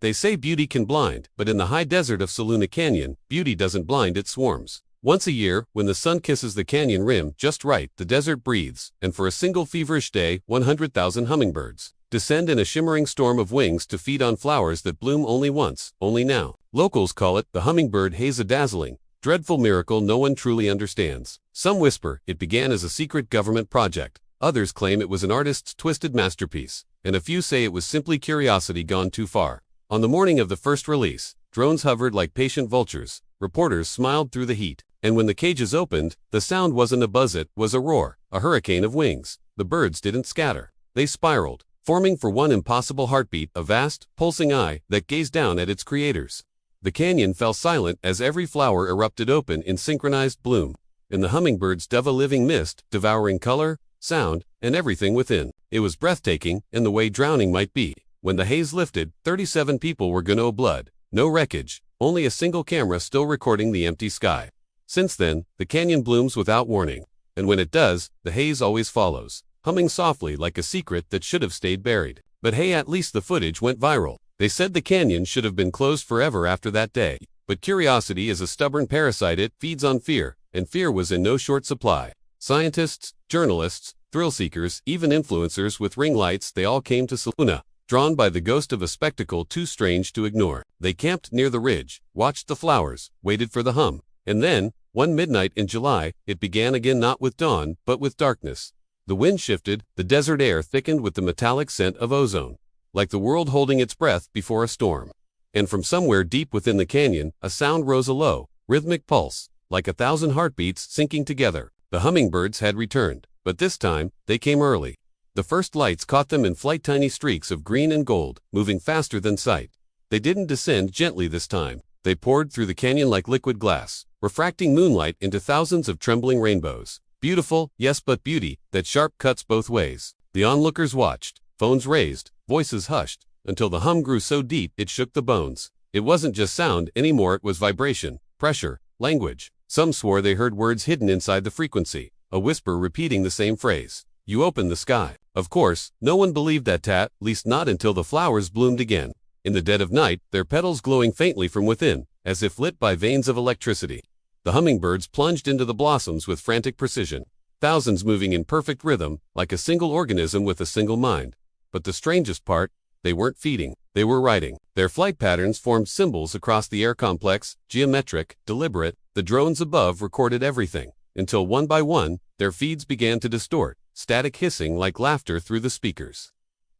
They say beauty can blind, but in the high desert of Saluna Canyon, beauty doesn't blind, it swarms. Once a year, when the sun kisses the canyon rim just right, the desert breathes, and for a single feverish day, 100,000 hummingbirds descend in a shimmering storm of wings to feed on flowers that bloom only once, only now. Locals call it the Hummingbird Haze, a dazzling, dreadful miracle no one truly understands. Some whisper it began as a secret government project. Others claim it was an artist's twisted masterpiece, and a few say it was simply curiosity gone too far. On the morning of the first release, drones hovered like patient vultures. Reporters smiled through the heat, and when the cages opened, the sound wasn't a buzz, it was a roar, a hurricane of wings. The birds didn't scatter. They spiraled, forming for one impossible heartbeat, a vast, pulsing eye that gazed down at its creators. The canyon fell silent as every flower erupted open in synchronized bloom, and the hummingbirds dove a living mist, devouring color, sound, and everything within. It was breathtaking, in the way drowning might be. When the haze lifted, 37 people were gone. No blood, no wreckage, only a single camera still recording the empty sky. Since then, the canyon blooms without warning, and when it does, the haze always follows, humming softly like a secret that should have stayed buried. But hey, at least the footage went viral. They said the canyon should have been closed forever after that day. But curiosity is a stubborn parasite, it feeds on fear, and fear was in no short supply. Scientists, journalists, thrill seekers, even influencers with ring lights, they all came to Saluna, drawn by the ghost of a spectacle too strange to ignore. They camped near the ridge, watched the flowers, waited for the hum. And then, one midnight in July, it began again, not with dawn, but with darkness. The wind shifted, the desert air thickened with the metallic scent of ozone, like the world holding its breath before a storm. And from somewhere deep within the canyon, a sound rose, a low, rhythmic pulse, like 1,000 heartbeats syncing together. The hummingbirds had returned, but this time, they came early. The first lights caught them in flight, tiny streaks of green and gold, moving faster than sight. They didn't descend gently this time. They poured through the canyon like liquid glass, refracting moonlight into thousands of trembling rainbows. Beautiful, yes, but beauty that sharp cuts both ways. The onlookers watched, phones raised, voices hushed, until the hum grew so deep it shook the bones. It wasn't just sound anymore, it was vibration, pressure, language. Some swore they heard words hidden inside the frequency, a whisper repeating the same phrase. You open the sky. Of course, no one believed that, at least not until the flowers bloomed again. In the dead of night, their petals glowing faintly from within, as if lit by veins of electricity. The hummingbirds plunged into the blossoms with frantic precision, thousands moving in perfect rhythm, like a single organism with a single mind. But the strangest part, they weren't feeding, they were writing. Their flight patterns formed symbols across the air, complex, geometric, deliberate. The drones above recorded everything, until one by one, their feeds began to distort, static hissing like laughter through the speakers.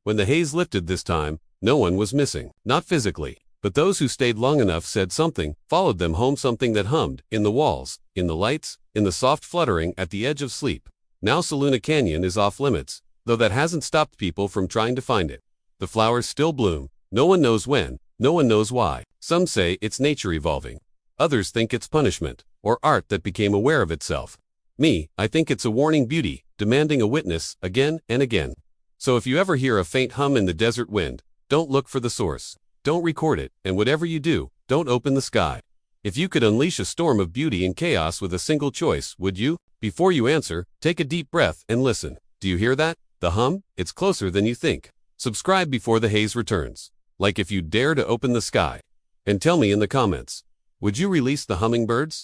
When the haze lifted this time, no one was missing, not physically, but those who stayed long enough said something followed them home, something that hummed in the walls, in the lights, in the soft fluttering at the edge of sleep. Now Saluna Canyon is off limits, though that hasn't stopped people from trying to find it. The flowers still bloom, no one knows when, no one knows why. Some say it's nature evolving. Others think it's punishment, or art that became aware of itself. Me, I think it's a warning, beauty, demanding a witness, again and again. So if you ever hear a faint hum in the desert wind, don't look for the source. Don't record it, and whatever you do, don't open the sky. If you could unleash a storm of beauty and chaos with a single choice, would you? Before you answer, take a deep breath and listen. Do you hear that? The hum? It's closer than you think. Subscribe before the haze returns. Like if you dare to open the sky. And tell me in the comments, would you release the hummingbirds?